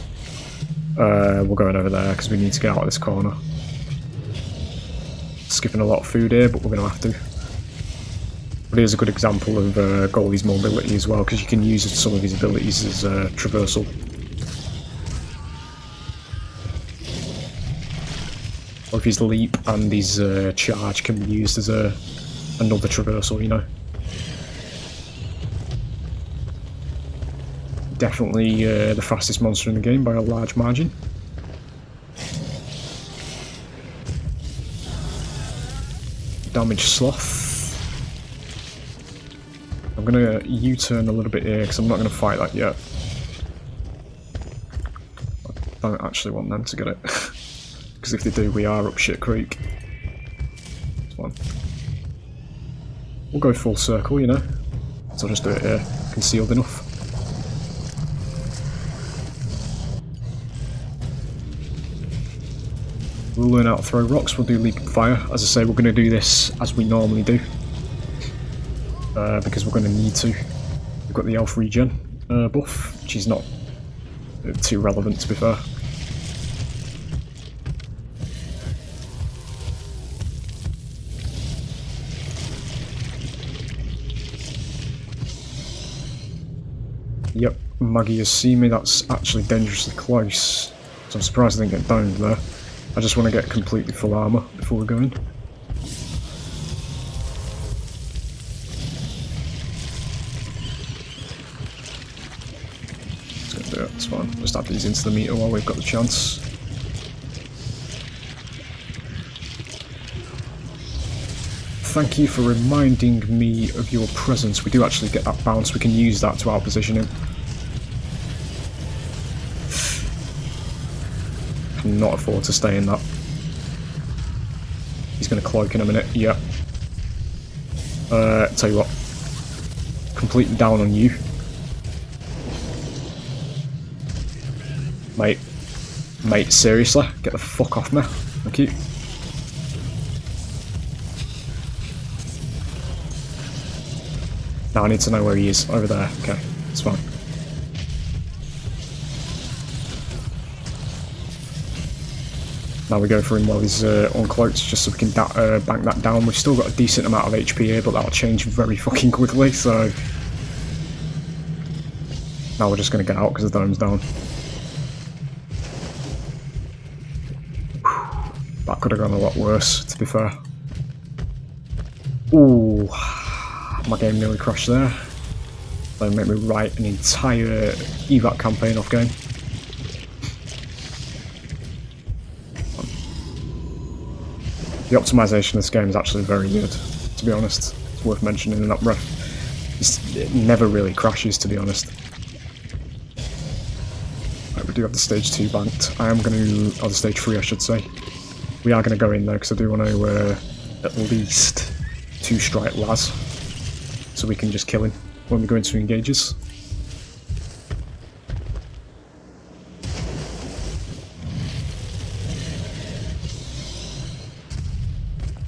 Speaker 2: We're going over there because we need to get out of this corner. Skipping a lot of food here, but we're going to have to. But here's a good example of Goalie's mobility as well, because you can use some of his abilities as traversal. Or if his leap and his charge can be used as another traversal, you know. Definitely the fastest monster in the game by a large margin. Damage sloth. I'm gonna U-turn a little bit here because I'm not gonna fight that yet. I don't actually want them to get it because if they do, we are up shit creek. It's fine. We'll go full circle, you know. So I'll just do it here, concealed enough. We'll learn how to throw rocks, we'll do leap and fire. As I say, we're going to do this as we normally do. Because we're going to need to. We've got the elf regen buff, which is not too relevant to be fair. Yep, Maggie has seen me, that's actually dangerously close. So I'm surprised I didn't get downed there. I just want to get completely full armour before we go in. Just gonna do it, it's fine. Just add these into the meter while we've got the chance. Thank you for reminding me of your presence. We do actually get that bounce, we can use that to our positioning. Cannot afford to stay in that. He's going to cloak in a minute. Yep. Tell you what. Completely down on you. Mate. Mate, seriously? Get the fuck off me. Thank you. Now I need to know where he is. Over there. Okay, it's fine. Now we go for him while he's uncloaked, just so we can bank that down. We've still got a decent amount of HP here, but that'll change very fucking quickly, so... Now we're just going to get out because the dome's down. That could have gone a lot worse, to be fair. Ooh, my game nearly crashed there. That'll make me write an entire evac campaign off game. The optimisation of this game is actually very good, to be honest. It's worth mentioning in that breath. It never really crashes, to be honest. Right, we do have the stage 2 banked. I am going to... or the stage 3, I should say. We are going to go in there, because I do want to at least 2-strike Laz. So we can just kill him when we go into engages.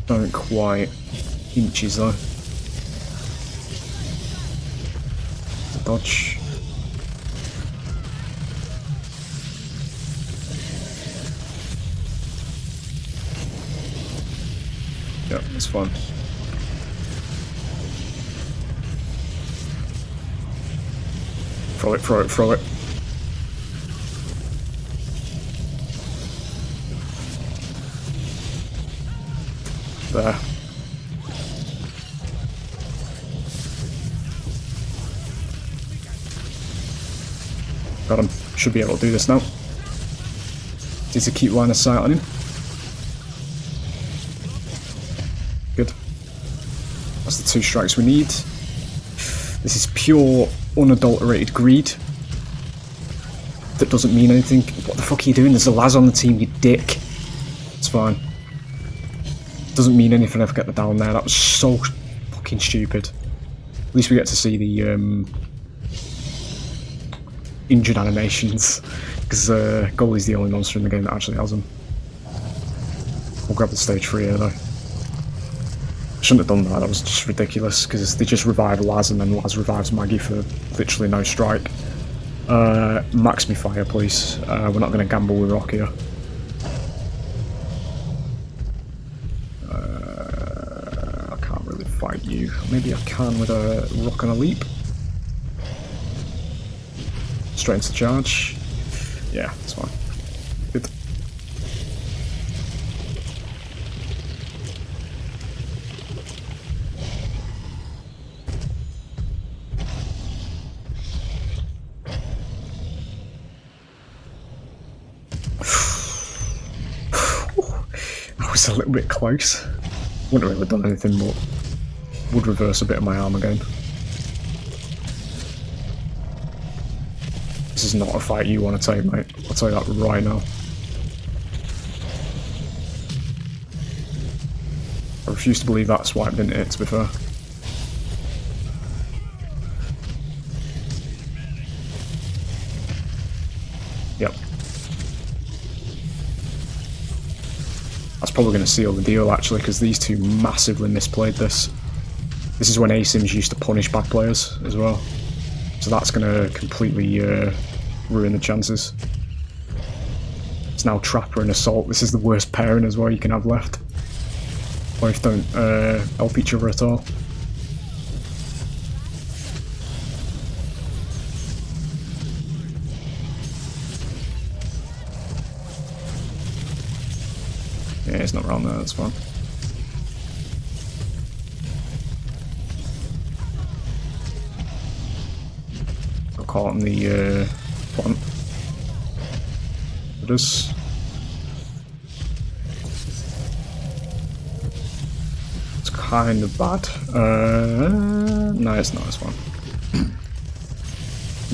Speaker 2: Don't quite inches though. Dodge. Yep, it's fine. Throw it, throw it, throw it. There. Got him. Should be able to do this now. Need to keep line of sight on him. Good. That's the 2 strikes we need. This is pure, unadulterated greed. That doesn't mean anything. What the fuck are you doing? There's a Laz on the team, you dick. It's fine. Doesn't mean anything if I get the down there. That was so fucking stupid. At least we get to see the injured animations, because Goalie's the only monster in the game that actually has them. We'll grab the stage 3 here though. Shouldn't have done that, that was just ridiculous, because they just revive Laz and then Laz revives Maggie for literally no strike. Max me fire please, we're not going to gamble with Rock here. Fight you. Maybe I can with a rock and a leap. Straight into charge. Yeah, that's fine. Good. That was a little bit close. Wouldn't have really done anything, but would reverse a bit of my arm again. This is not a fight you want to take, mate. I'll tell you that right now. I refuse to believe that swipe didn't hit, to be fair. Yep. That's probably going to seal the deal, actually, because these two massively misplayed this. This is when ASIMs used to punish bad players as well. So that's going to completely ruin the chances. It's now Trapper and Assault. This is the worst pairing as well you can have left. Both don't help each other at all. Yeah, he's not around there, that's fine. Got caught in the plant. It is. It's kind of bad. No, it's not, it's fine.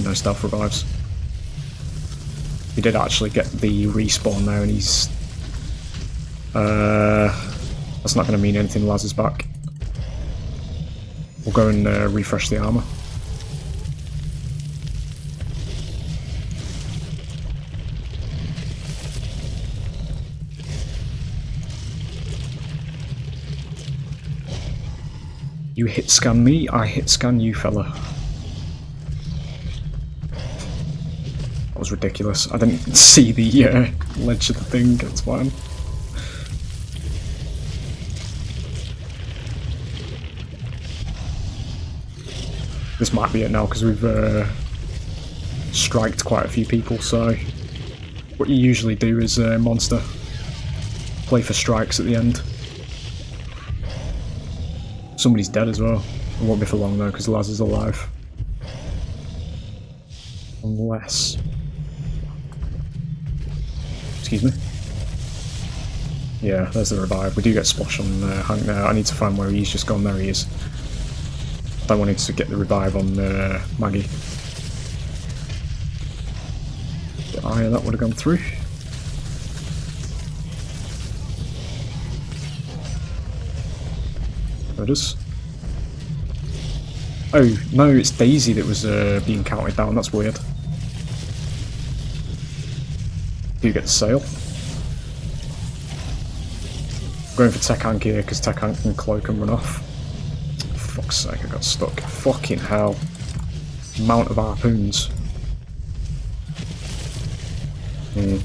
Speaker 2: No stealth revives. We did actually get the respawn there, and he's
Speaker 1: That's not going to mean anything. Laz is back. We'll go and refresh the armour. You hit scan me, I hit scan you, fella. That was ridiculous. I didn't see the ledge of the thing, that's fine. This might be it now, because we've striked quite a few people, so what you usually do is monster. Play for strikes at the end. Somebody's dead as well. It won't be for long though, because Laz is alive. Unless... Excuse me? Yeah, there's the revive. We do get splash on Hank now. I need to find where he's just gone. There he is. I wanted to get the revive on Maggie. Oh yeah, that would have gone through. There it is. Oh, no, it's Daisy that was being counted down. That's weird. Do you get the sail? Going for Tech Hank here, because Tech Hank can cloak and run off. Fuck's sake, I got stuck. Fucking hell. Amount of harpoons. There's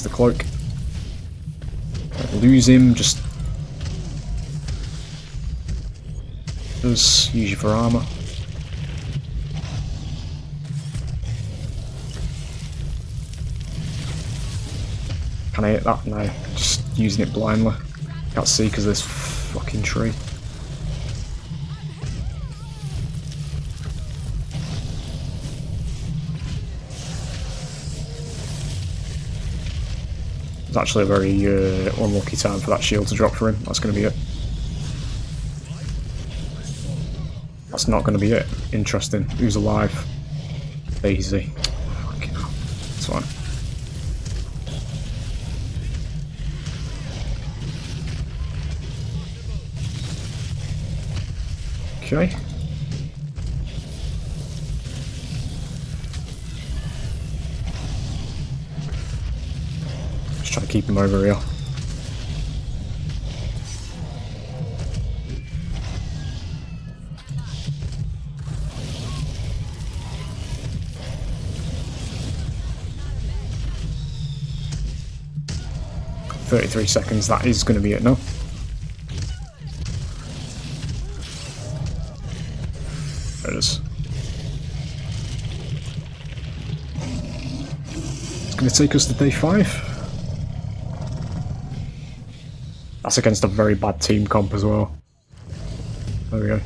Speaker 1: the cloak. Lose him, just... Use you for armour. Can I hit that? No. Just using it blindly. Can't see because of this fucking tree. It's actually a very unlucky time for that shield to drop for him. That's going to be it. That's not going to be it. Interesting. Who's alive? Daisy. Fucking hell. It's fine. Okay. Just trying to keep him over here. .33 seconds, that is going to be it now. There it is. It's going to take us to day 5. That's against a very bad team comp as well. There we go.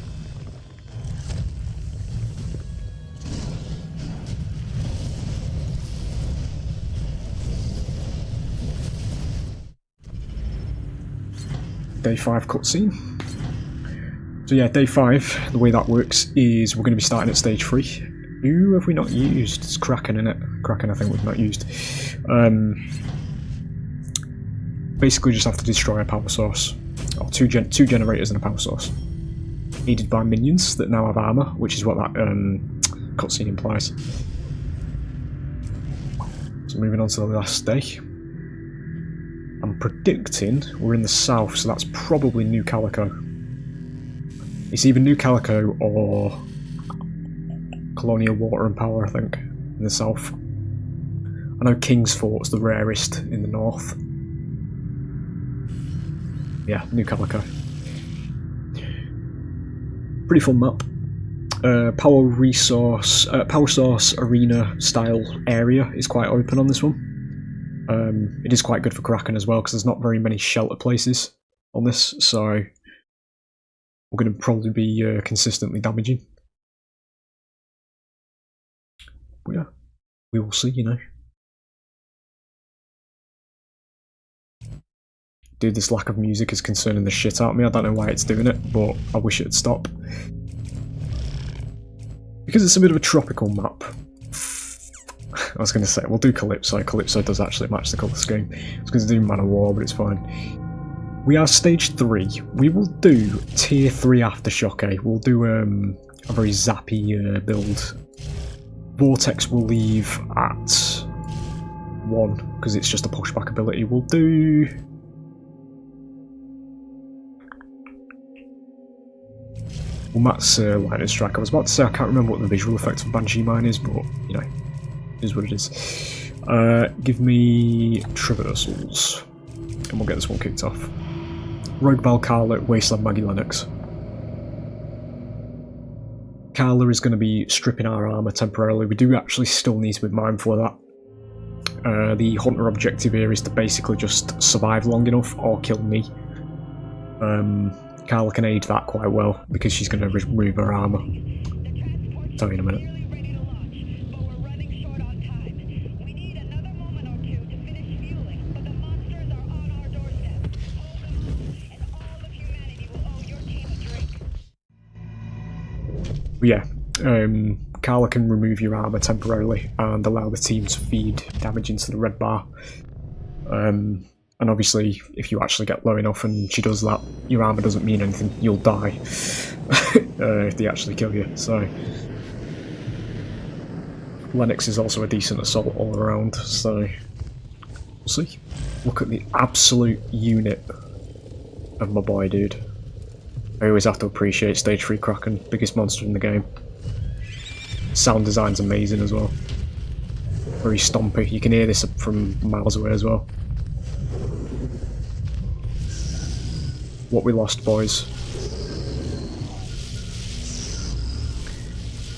Speaker 1: Day 5 cutscene. So yeah, day 5, the way that works is we're going to be starting at stage 3. Who have we not used? It's Kraken, innit? Kraken I think we've not used. Basically just have to destroy a power source. Or two generators and a power source. Aided by minions that now have armour, which is what that cutscene implies. So moving on to the last day. I'm predicting we're in the south, so that's probably New Calico. It's either New Calico or Colonial Water and Power, I think, in the south. I know King's Fort's the rarest in the north. Yeah, New Calico. Pretty fun map. Power source arena style area is quite open on this one. It is quite good for Kraken as well because there's not very many shelter places on this, so we're going to probably be consistently damaging. But yeah, we will see, you know. Dude, this lack of music is concerning the shit out of me. I don't know why it's doing it, but I wish it'd stop. Because it's a bit of a tropical map. I was going to say, we'll do Calypso. Calypso does actually match the colour scheme. I was going to do Man of War, but it's fine. We are stage 3. We will do tier 3 Aftershock, eh? We'll do a very zappy build. Vortex will leave at 1, because it's just a pushback ability. We'll do... Well, Matt's Lightning Strike. I was about to say I can't remember what the visual effect of Banshee Mine is, but, you know, it is what it is. Give me Traversals, and we'll get this one kicked off. Rogue Valkala, Wasteland Maggie Lennox. Carla is going to be stripping our armour temporarily. We do actually still need to be mindful of that. The Hunter objective here is to basically just survive long enough or kill me. Carla can aid that quite well because she's going to remove her armour. Tell you in a minute. But yeah, Carla can remove your armour temporarily and allow the team to feed damage into the red bar. And obviously, if you actually get low enough and she does that, your armour doesn't mean anything. You'll die if they actually kill you. So Lennox is also a decent assault all around. So we'll see. Look at the absolute unit of my boy, dude. I always have to appreciate Stage 3 Kraken, biggest monster in the game. Sound design's amazing as well. Very stompy. You can hear this from miles away as well. What we lost, boys.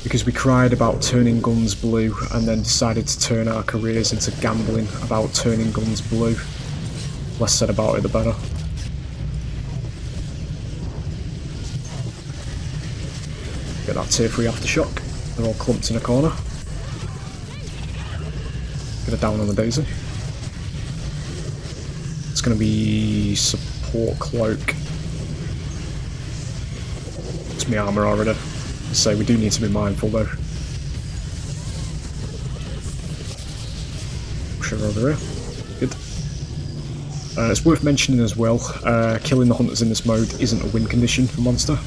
Speaker 1: Because we cried about turning guns blue and then decided to turn our careers into gambling about turning guns blue. Less said about it, the better. Get that tier 3 Aftershock. They're all clumped in a corner. Get a down on the daisy. It's going to be support cloak. It's my armour already. So we do need to be mindful though. Push her over here. Good. It's worth mentioning as well, killing the hunters in this mode isn't a win condition for Monster.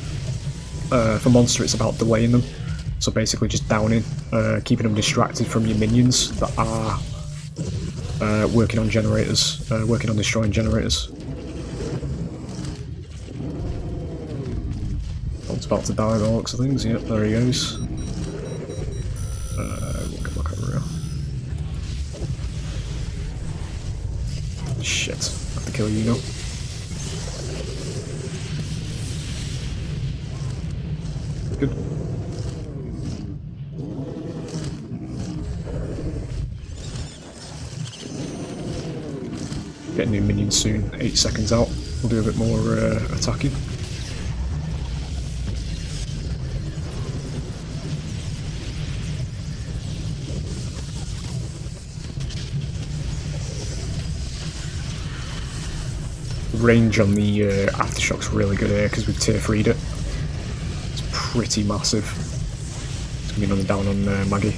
Speaker 1: For Monster it's about delaying them. So basically just downing, keeping them distracted from your minions that are working on generators, working on destroying generators. One's about to die by the looks of things. Yep, there he goes. We'll get back over here. Shit, I have to kill you now. Good. Get a new minion soon, 8 seconds out. We'll do a bit more attacking. The range on the Aftershock's really good here because we've tier 3'd it. It's pretty massive. It's going to be another down on Maggie.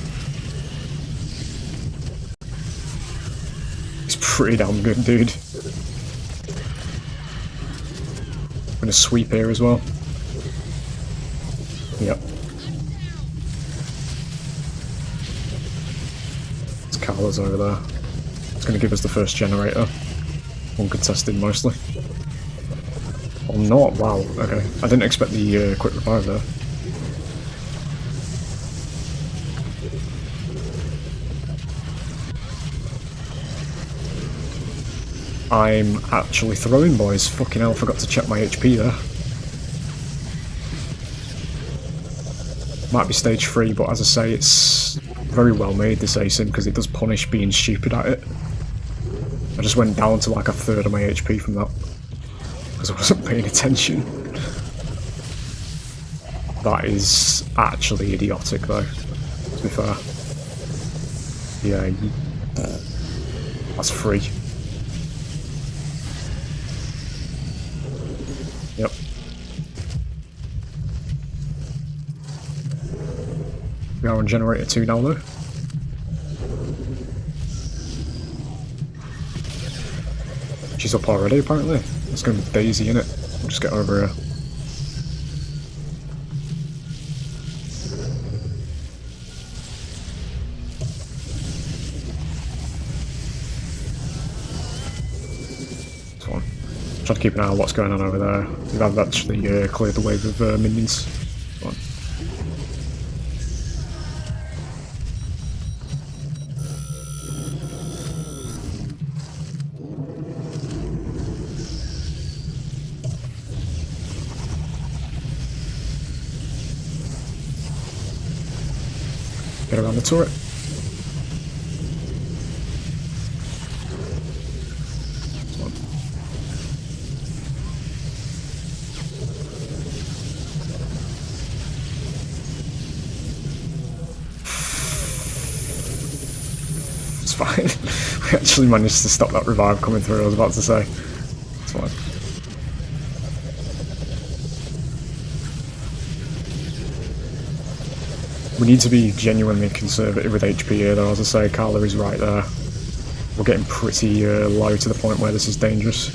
Speaker 1: It's pretty damn good, dude. I'm going to sweep here as well. Yep. It's Carla's over there. It's going to give us the first generator. Uncontested mostly. Or not, wow, okay. I didn't expect the quick revive there. I'm actually throwing, boys. Fucking hell, forgot to check my HP there. Might be stage 3, but as I say, it's very well made, this ASIM, because it does punish being stupid at it. I just went down to like a third of my HP from that, because I wasn't paying attention. That is actually idiotic though, to be fair. Yeah, that's free. Yep. We are on generator 2 now though.
Speaker 2: She's up already, apparently. It's going to be Daisy, innit? We'll just get over here. This one. Try to keep an eye on what's going on over there. We've actually cleared the wave of minions. This one. Get around the turret. This one. It's fine. We actually managed to stop that revive coming through, I was about to say. It's fine. We need to be genuinely conservative with HP here though, as I say, Carla is right there. We're getting pretty low to the point where this is dangerous.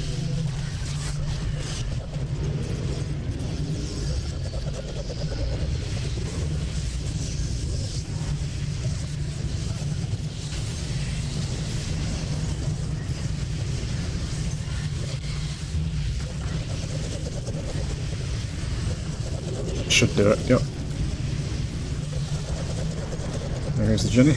Speaker 2: Should do it, yep. There goes the Jenny.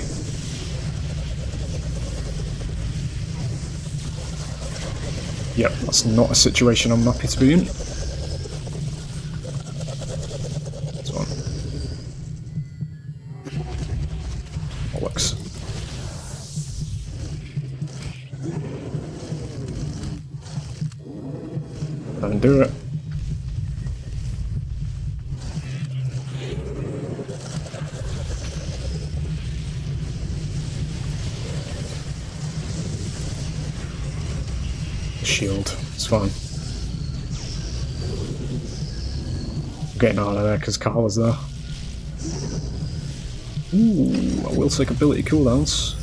Speaker 2: Yep, that's not a situation I'm happy to be in. This one. Bollocks. Don't do it. Shield, it's fine. I'm getting out of there because Carla's there. Ooh, I will take ability cooldowns.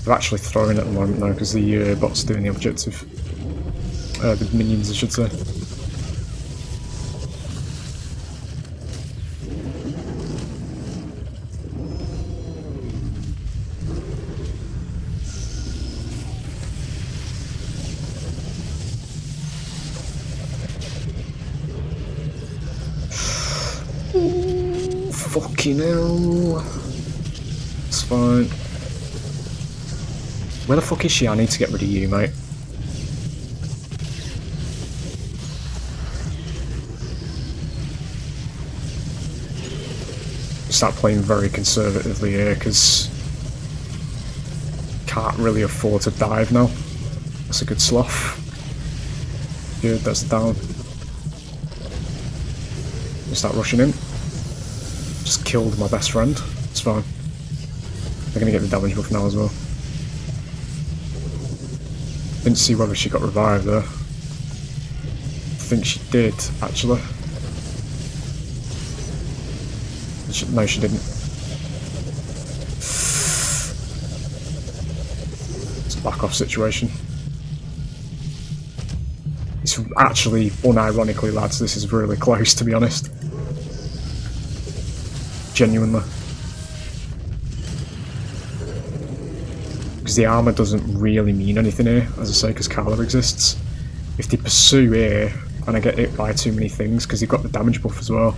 Speaker 2: They're actually throwing at the moment though because the bot's doing the objective. The minions, I should say. Fucking hell. It's fine. Where the fuck is she? I need to get rid of you, mate. Start playing very conservatively here, because can't really afford to dive now. That's a good slough. Good, that's down. Start rushing in. Just killed my best friend. It's fine. They're gonna get the damage buff now as well. Didn't see whether she got revived there. I think she did, actually. No, she didn't. It's a back off situation. It's actually, unironically, lads, this is really close, to be honest. Genuinely. Because the armour doesn't really mean anything here, as I say, because Carla exists. If they pursue here, and I get hit by too many things, because they've got the damage buff as well,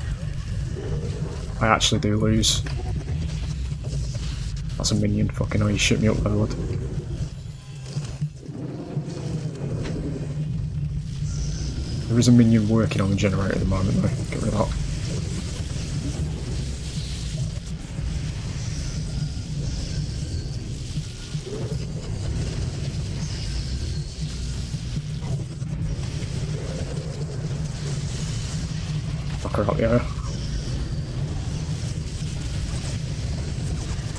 Speaker 2: I actually do lose. That's a minion, fucking hell, you shit me up there, lad. There is a minion working on the generator at the moment though, get rid of that. Fuck her out the air.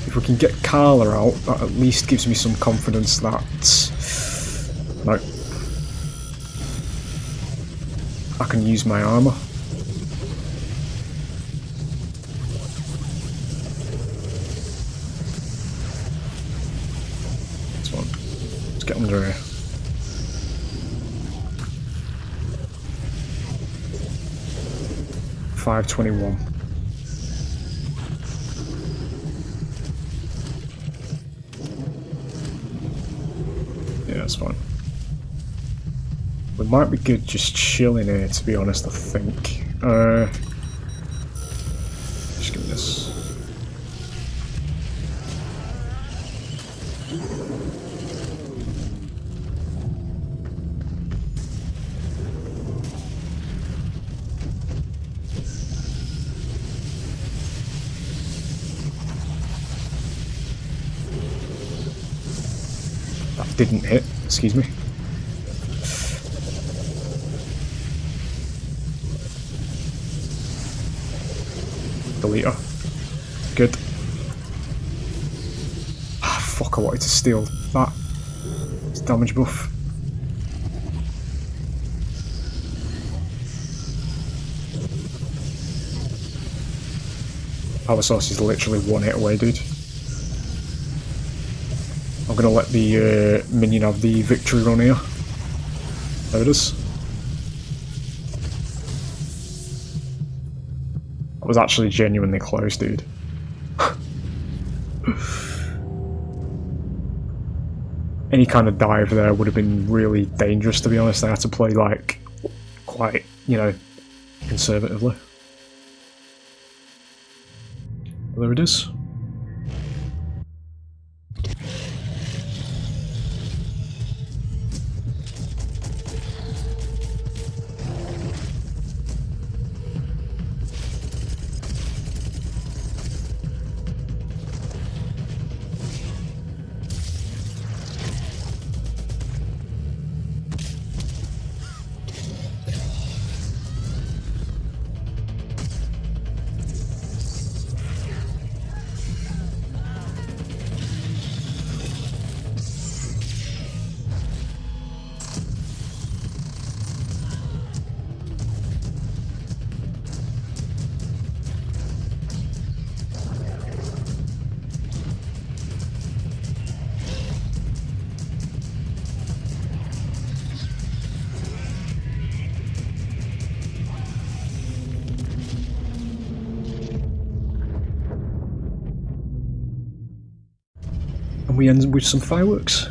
Speaker 2: If we can get Carla out, that at least gives me some confidence that... No. I can use my armour. This one. 521. Yeah, that's fine. We might be good just chilling here, to be honest, I think. Just give me this. That didn't hit, excuse me. Deleter. Good. Ah, fuck, I wanted to steal that. It's damage buff. Power source is literally one hit away, dude. I'm gonna let the minion have the victory run here. There it is. That was actually genuinely close, dude. Any kind of dive there would have been really dangerous, to be honest. I had to play, like, quite, you know, conservatively. There it is. And we end with some fireworks.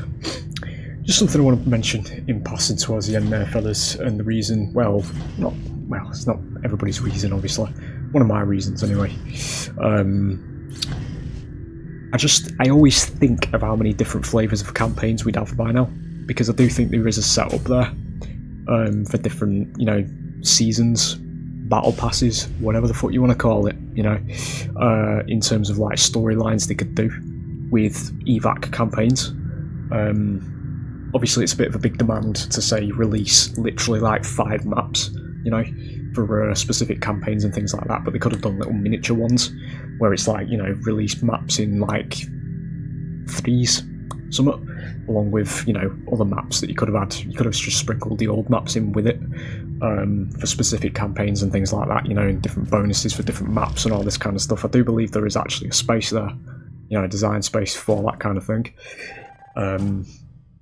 Speaker 2: Just something I want to mention in passing towards the end there, fellas, and the reason, well, it's not everybody's reason, obviously. One of my reasons, anyway. I always think of how many different flavours of campaigns we'd have by now, because I do think there is a setup there for different, you know, seasons, battle passes, whatever the fuck you want to call it, you know, in terms of like storylines they could do with evac campaigns. Obviously it's a bit of a big demand to say release literally like 5 maps, you know, for specific campaigns and things like that, but they could have done little miniature ones where it's like, you know, release maps in like 3s, somewhat, along with, you know, other maps that you could have had. You could have just sprinkled the old maps in with it for specific campaigns and things like that, you know, and different bonuses for different maps and all this kind of stuff. I do believe there is actually a space there, you know, a design space for that kind of thing.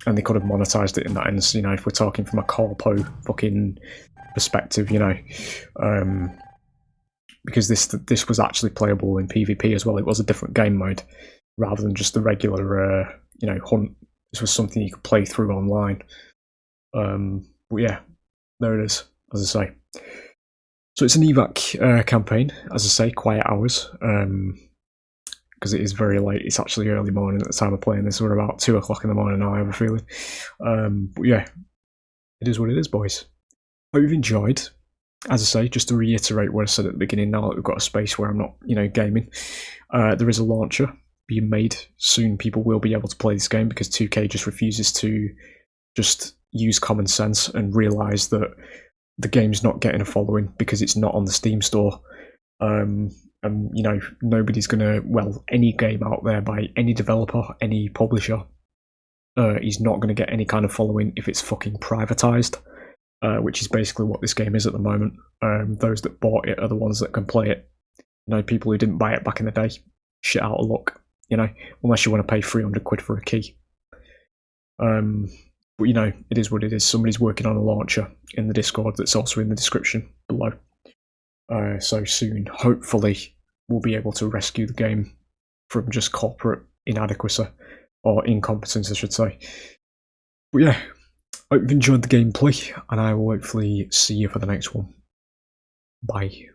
Speaker 2: And they could have monetized it in that sense, you know, if we're talking from a corpo fucking perspective, you know, because this was actually playable in PvP as well. It was a different game mode rather than just the regular, you know, hunt. This was something you could play through online. But yeah, there it is, as I say. So it's an evac campaign, as I say, quiet hours. Because it is very late. It's actually early morning at the time of playing this. We're about 2 o'clock in the morning now, I have a feeling. But yeah, it is what it is, boys. Hope you've enjoyed. As I say, just to reiterate what I said at the beginning, now that we've got a space where I'm not, you know, gaming, there is a launcher being made. Soon people will be able to play this game because 2K just refuses to just use common sense and realise that the game's not getting a following because it's not on the Steam store. And, you know, nobody's gonna, well, any game out there by any developer, any publisher, is not gonna get any kind of following if it's fucking privatized, which is basically what this game is at the moment. Those that bought it are the ones that can play it. You know, people who didn't buy it back in the day, shit out of luck, you know, unless you want to pay 300 quid for a key. But, you know, it is what it is. Somebody's working on a launcher in the Discord that's also in the description below.
Speaker 1: so soon. Hopefully, we'll be able to rescue the game from just corporate inadequacy, or incompetence, I should say. But yeah, hope you've enjoyed the gameplay, and I will hopefully see you for the next one. Bye.